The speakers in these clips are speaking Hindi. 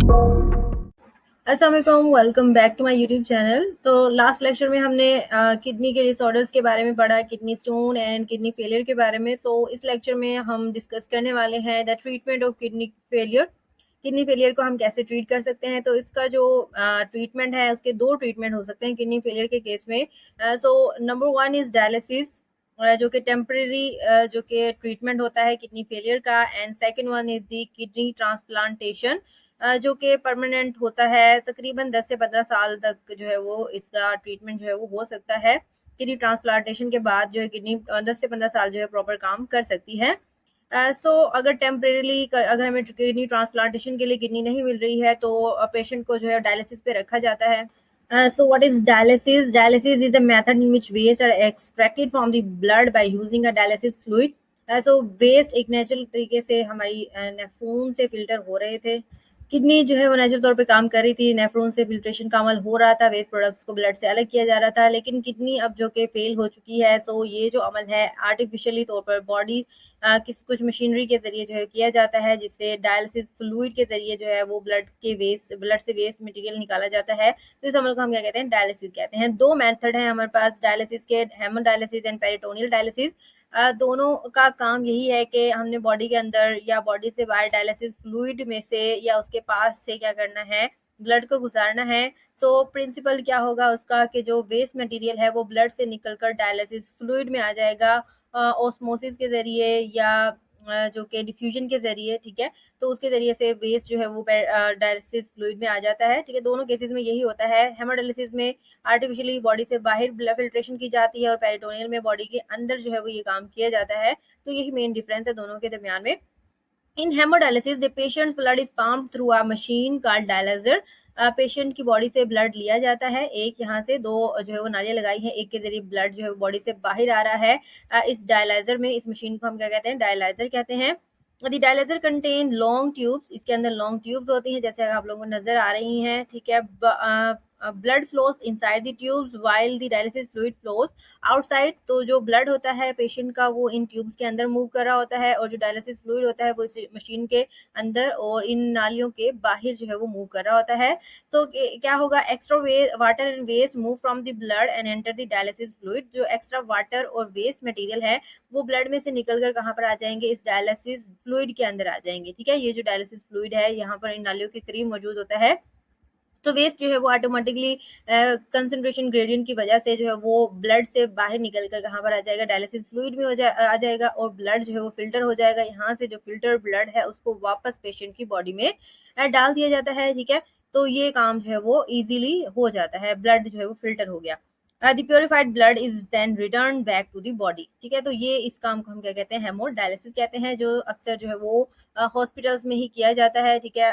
अस्सलाम वालेकुम, welcome back to my YouTube channel. तो लास्ट लेक्चर में हमने किडनी के डिसऑर्डर्स के बारे में पढ़ा, kidney stone and kidney failure के बारे में। तो इस लेक्चर में हम डिस्कस करने वाले हैं the treatment of kidney failure. Kidney failure को हम कैसे ट्रीट कर सकते हैं। तो इसका जो ट्रीटमेंट है, उसके दो ट्रीटमेंट हो सकते हैं किडनी फेलियर के केस में। So number one is dialysis, जो कि टेम्परेरी जो कि ट्रीटमेंट होता है किडनी फेलियर का। And second one is the kidney transplantation, जो कि परमानेंट होता है। तकरीबन 10 से 15 साल तक जो है वो इसका ट्रीटमेंट जो है वो हो सकता है। किडनी ट्रांसप्लांटेशन के बाद जो है किडनी 10 से 15 साल जो है प्रॉपर काम कर सकती है। अगर टेम्परेली अगर हमें किडनी ट्रांसप्लांटेशन के लिए किडनी नहीं मिल रही है तो पेशेंट को जो है डायलिसिस पे रखा जाता है। So what is dialysis? Dialysis is a method in which waste are extracted from the blood by using a dialysis fluid. So waste एक नेचुरल तरीके से हमारी नेफ्रॉन से फिल्टर हो रहे थे। किडनी जो है वो नेचुरल तौर पे काम कर रही थी, नेफ्रॉन से फिल्ट्रेशन का अमल हो रहा था, वेस्ट प्रोडक्ट्स को ब्लड से अलग किया जा रहा था। लेकिन किडनी अब जो कि फेल हो चुकी है, तो ये जो अमल है आर्टिफिशियली तौर पर बॉडी कुछ मशीनरी के जरिए जो है किया जाता है, जिससे डायलिसिस फ्लूइड के जरिए जो है वो ब्लड से वेस्ट मटेरियल निकाला जाता है। तो इस अमल को हम क्या कहते हैं? डायलिसिस कहते हैं। दो मेथड है हमारे पास डायलिसिस के, हेमोडायलिसिस एंड पेरिटोनियल डायलिसिस। दोनों का काम यही है कि हमने बॉडी के अंदर या बॉडी से बाहर डायलिसिस फ्लूइड में से या उसके पास से क्या करना है? ब्लड को गुजारना है। तो प्रिंसिपल क्या होगा उसका कि जो वेस्ट मटेरियल है वो ब्लड से निकलकर डायलिसिस फ्लूइड में आ जाएगा, ऑस्मोसिस के जरिए या जो कि डिफ्यूजन के जरिए, ठीक है। तो उसके जरिए से वेस्ट जो है वो डायलिसिस फ्लूइड में आ जाता है, ठीक है। दोनों केसेस में यही होता है। हेमोडायलिसिस में आर्टिफिशियली बॉडी से बाहर ब्लड फिल्ट्रेशन की जाती है और पेरिटोनियल में बॉडी के अंदर जो है वो ये काम किया जाता है। तो यही मेन डिफरेंस है दोनों के दरमियान में। In hemodialysis, the patient's blood is pumped through a machine called dialyzer. Patient की बॉडी से ब्लड लिया जाता है, एक यहाँ से दो जो है वो नालियां लगाई हैं, एक के जरिए ब्लड जो है बॉडी से बाहर आ रहा है इस डायलाइजर में। इस मशीन को हम क्या कहते हैं? डायलाइजर कहते हैं। The dialyser contain long tubes, इसके अंदर लॉन्ग ट्यूब्स होती हैं जैसे आप लोगों को नजर आ रही हैं, ठीक है। Blood flows inside the tubes while the dialysis fluid flows outside. तो जो ब्लड होता है पेशेंट का वो इन ट्यूब्स के अंदर मूव कर रहा होता है, और जो डायलिसिस फ्लूइड होता है वो इस मशीन के अंदर और इन नालियों के बाहर जो है वो मूव कर रहा होता है। तो क्या होगा? Extra water and waste move from the blood and enter the dialysis fluid. जो एक्स्ट्रा वाटर और वेस्ट मटेरियल है वो ब्लड में से निकल कर कहाँ पर आ जाएंगे? इस डायलिसिस फ्लूइड के अंदर आ जाएंगे, ठीक है। ये जो डायलिसिस फ्लूइड है यहाँ पर इन नालियों के करीब मौजूद होता है। तो वेस्ट जो है वो ऑटोमेटिकली कंसंट्रेशन ग्रेडियंट की वजह से जो है वो ब्लड से बाहर निकल कर कहाँ पर आ जाएगा? डायलिसिस फ्लूइड में आ जाएगा, और ब्लड जो है वो फिल्टर हो जाएगा। यहाँ से जो फिल्टर ब्लड है उसको वापस पेशेंट की बॉडी में डाल दिया जाता है, ठीक है। तो ये काम जो है वो इजीली हो जाता है, ब्लड जो है वो फिल्टर हो गया। The purified blood is then return back to the body, ठीक है। तो ये इस काम को हम क्या कहते हैं? हेमोडायलिसिस कहते हैं, जो अक्सर जो है वो हॉस्पिटल्स में ही किया जाता है, ठीक है।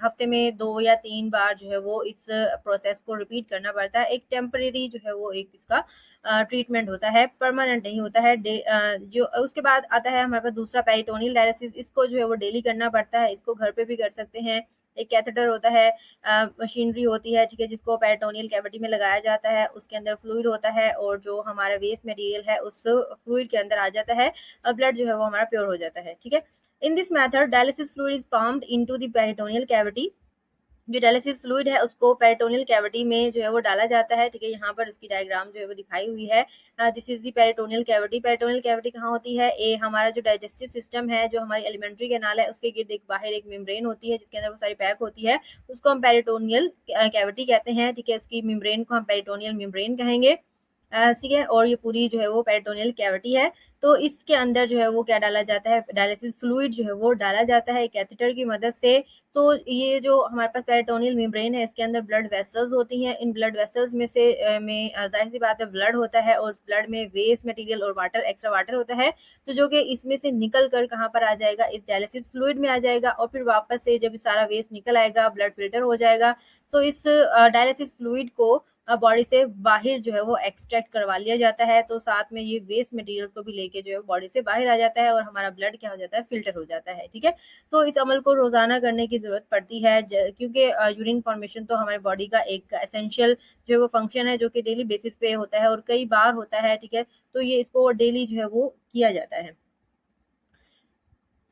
हफ्ते में 2 या 3 बार जो है वो इस प्रोसेस को रिपीट करना पड़ता है। एक टेम्परेरी जो है वो एक इसका ट्रीटमेंट होता है, परमानेंट नहीं होता है। जो उसके बाद आता है हमारे पास दूसरा पेरिटोनियल डायलिसिस। इसको जो है वो डेली करना पड़ता है, इसको घर पे भी कर सकते हैं। एक कैथेटर होता है, मशीनरी होती है, ठीक है, जिसको पेरिटोनियल कैविटी में लगाया जाता है। उसके अंदर फ्लूइड होता है और जो हमारा वेस्ट मटेरियल है उस फ्लूइड के अंदर आ जाता है, ब्लड जो है वो हमारा प्योर हो जाता है, ठीक है। In this method, dialysis fluid is pumped into the peritoneal cavity. जो डायलिसिस फ्लूइड है उसको पेरिटोनियल कैविटी में जो है वो डाला जाता है, ठीक है। यहाँ पर इसकी डायग्राम जो है वो दिखाई हुई है। This is the peritoneal cavity. Peritoneal cavity कहाँ होती है? हमारा जो डाइजेस्टिव सिस्टम है, जो हमारी एलिमेंट्री कैनाल है, उसके गिर्द एक बाहर एक मेम्ब्रेन होती है जिसके अंदर वो सारी पैक होती है, उसको हम पेरिटोनियल कैविटी कहते हैं, ठीक है। इसकी मेम्ब्रेन को हम पेरिटोनियल मेम्ब्रेन कहेंगे, ठीक है। और ये पूरी जो है वो पेरिटोनियल कैविटी है। तो इसके अंदर जो है वो क्या डाला जाता है? डायलिसिस फ्लूइड जो है वो डाला जाता है कैथेटर की मदद से। तो ये जो हमारे पास पेरिटोनियल मेम्ब्रेन है, इसके अंदर ब्लड वेसल्स होती हैं। इन ब्लड वेसल्स में से जाहिर सी बात है ब्लड होता है, और ब्लड में वेस्ट मटेरियल और वाटर, एक्स्ट्रा वाटर होता है। तो जो कि इसमें से निकल कर कहाँ पर आ जाएगा? इस डायलिसिस फ्लूइड में आ जाएगा, और फिर वापस से जब सारा वेस्ट निकल आएगा, ब्लड फिल्टर हो जाएगा। तो इस डायलिसिस फ्लूइड को बॉडी से बाहर जो है वो एक्सट्रैक्ट करवा लिया जाता है। तो साथ में ये वेस्ट मटेरियल को भी लेके जो है बॉडी से बाहर आ जाता है, और हमारा ब्लड क्या हो जाता है? फिल्टर हो जाता है, ठीक है। तो इस अमल को रोजाना करने की जरूरत पड़ती है, क्योंकि यूरिन फॉर्मेशन तो हमारी बॉडी का एक एसेंशियल जो है वो फंक्शन है, जो कि डेली बेसिस पे होता है और कई बार होता है, ठीक है। तो ये इसको डेली जो है वो किया जाता है।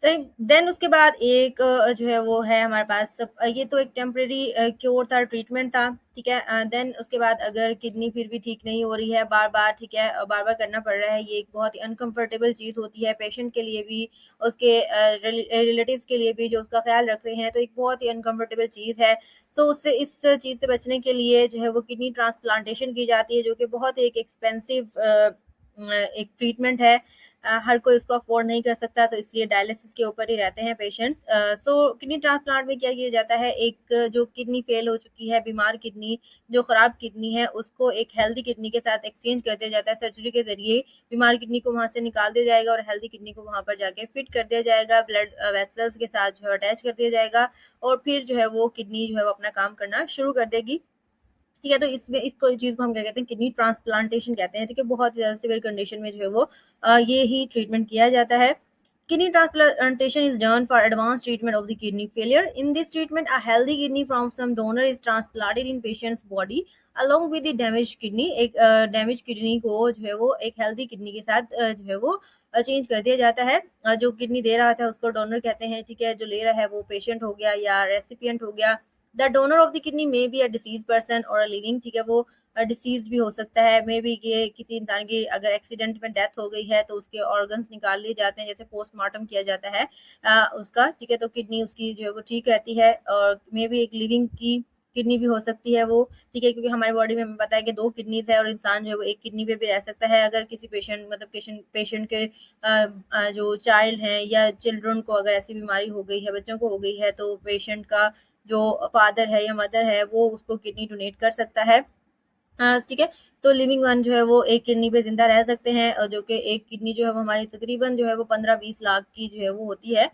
देन उसके बाद एक जो है वो है हमारे पास ये तो एक टेम्परेरी क्योर था, ट्रीटमेंट था, ठीक है। देन उसके बाद अगर किडनी फिर भी ठीक नहीं हो रही है बार बार, ठीक है, बार बार करना पड़ रहा है, ये एक बहुत ही अनकंफर्टेबल चीज़ होती है पेशेंट के लिए भी, उसके रिलेटिव्स के लिए भी जो उसका ख्याल रख रहे हैं, तो एक बहुत ही अनकंफर्टेबल चीज़ है। तो उससे इस चीज़ से बचने के लिए जो है वो किडनी ट्रांसप्लांटेशन की जाती है, जो कि बहुत एक एक्सपेंसिव एक ट्रीटमेंट है। हर कोई इसको अफोर्ड नहीं कर सकता, तो इसलिए डायलिसिस के ऊपर ही रहते हैं पेशेंट्स। सो किडनी ट्रांसप्लांट में क्या किया जाता है, एक जो किडनी फेल हो चुकी है, बीमार किडनी, जो खराब किडनी है, उसको एक हेल्दी किडनी के साथ एक्सचेंज कर दिया जाता है सर्जरी के जरिए। बीमार किडनी को वहां से निकाल दिया जाएगा और हेल्दी किडनी को वहां पर जाके फिट कर दिया जाएगा, ब्लड वेसल्स के साथ जो है अटैच कर दिया जाएगा, और फिर जो है वो किडनी जो है वो अपना काम करना शुरू कर देगी, ठीक है। तो इसमें इसको चीज़ को हम क्या कहते हैं, किडनी ट्रांसप्लांटेशन कहते हैं, ठीक है। बहुत ही ज़्यादा सिवियर कंडीशन में जो है वो ये ही ट्रीटमेंट किया जाता है। Kidney transplantation is done for advanced treatment of the kidney failure. In this treatment, a healthy kidney from some donor is transplanted in patient's body along with the damaged kidney. एक डैमेज किडनी को जो है वो एक हेल्दी किडनी के साथ जो है वो चेंज कर दिया जाता है। जो किडनी दे रहा था उसको डोनर कहते हैं, ठीक है। जो ले रहा है वो पेशेंट हो गया या रेसिपिएंट हो गया। The donor of the kidney may be a disease person और अ लिविंग, ठीक है। वो डिसीज भी हो सकता है, मे बी कि किसी इंसान की अगर एक्सीडेंट में डेथ हो गई है तो उसके ऑर्गन्स निकाल लिए जाते हैं, जैसे पोस्टमार्टम किया जाता है उसका, ठीक है। तो किडनी उसकी जो है वो ठीक रहती है, और मे बी एक लिविंग की किडनी भी हो सकती है वो, ठीक है। क्योंकि हमारी बॉडी में हमें पता है कि 2 किडनीज है और इंसान जो है वो एक किडनी पे भी रह सकता है। अगर किसी पेशेंट मतलब पेशेंट के जो चाइल्ड हैं या चिल्ड्रन को अगर ऐसी बीमारी हो गई है, बच्चों को हो गई है, तो पेशेंट का जो फादर है या मदर है वो उसको किडनी डोनेट कर सकता है, ठीक है। तो लिविंग वन जो है वो एक किडनी पे जिंदा रह सकते हैं, और जो कि एक किडनी जो है वो हमारी तकरीबन जो है वो 15-20 लाख की जो है वो होती है।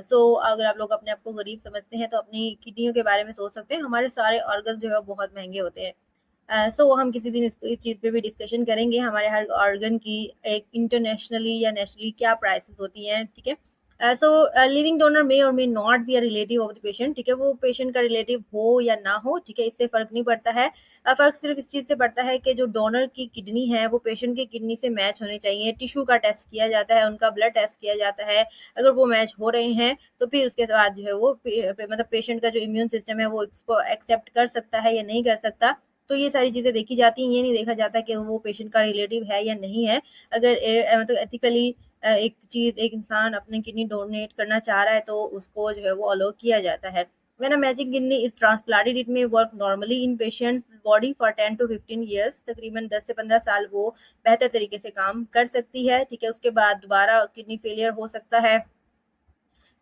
सो अगर आप लोग अपने आप को गरीब समझते हैं तो अपनी किडनियों के बारे में सोच सकते हैं, हमारे सारे ऑर्गन जो है बहुत महंगे होते हैं। सो हम किसी दिन इस चीज़ पे भी डिस्कशन करेंगे, हमारे हर ऑर्गन की एक इंटरनेशनली या नेशनली क्या प्राइसेस होती हैं, ठीक है। सो लिविंग डोनर मे और may not be a relative of the patient, ठीक है। वो पेशेंट का रिलेटिव हो या ना हो, ठीक है, इससे फर्क नहीं पड़ता है। फर्क सिर्फ इस चीज़ से पड़ता है कि जो डोनर की किडनी है वो पेशेंट की किडनी से मैच होनी चाहिए। टिश्यू का टेस्ट किया जाता है, उनका ब्लड टेस्ट किया जाता है। अगर वो मैच हो रहे हैं तो फिर उसके बाद जो है वो मतलब पेशेंट का जो इम्यून सिस्टम है वो इसको एक्सेप्ट कर सकता है या नहीं कर सकता। तो ये सारी चीज़ें देखी जाती हैं, ये नहीं देखा जाता कि वो पेशेंट का रिलेटिव है या नहीं है। अगर मतलब एथिकली एक चीज़ एक इंसान अपनी किडनी डोनेट करना चाह रहा है तो उसको जो है वो अलाउ किया जाता है। When a matching kidney is transplanted, it may work normally in patient's body for 10 to 15 years. तकरीबन 10 से 15 साल वो बेहतर तरीके से काम कर सकती है, ठीक है। उसके बाद दोबारा किडनी फेलियर हो सकता है,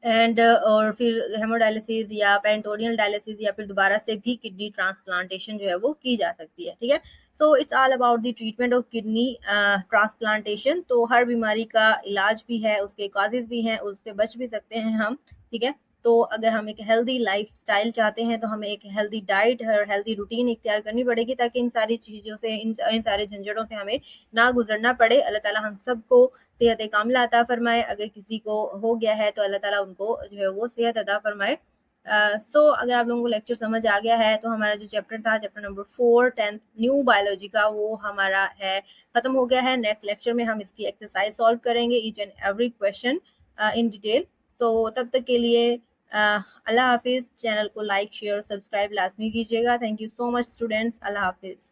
एंड और फिर हेमोडायलिसिस या पेरिटोनियल डायलिसिस या फिर दोबारा से भी किडनी ट्रांसप्लांटेशन जो है वो की जा सकती है, ठीक है। So it's all about the treatment of kidney transplantation. तो हर बीमारी का इलाज भी है, उसके कॉजेज भी हैं, उससे बच भी सकते हैं हम, ठीक है। तो अगर हम एक हेल्दी लाइफ स्टाइल चाहते हैं तो हमें एक हेल्दी डाइट और हेल्दी रूटीन इख्तियार करनी पड़ेगी, ताकि इन सारी चीज़ों से इन सारे झंझटों से हमें ना गुजरना पड़े। अल्लाह ताला हम सबको सेहत कामिला अता फरमाए। अगर किसी को हो गया है तो अल्लाह ताला उनको जो है वो सेहत अता फरमाए। सो अगर आप लोगों को लेक्चर समझ आ गया है तो हमारा जो चैप्टर था, chapter number 4 10th new biology का, वो हमारा है खत्म हो गया है। नेक्स्ट लेक्चर में हम इसकी एक्सरसाइज सॉल्व करेंगे, each and every question in detail. तो तब तक के लिए अल्लाह हाफिज़। चैनल को लाइक शेयर और सब्सक्राइब लाजमी कीजिएगा। Thank you so much students. अल्लाह हाफिज़।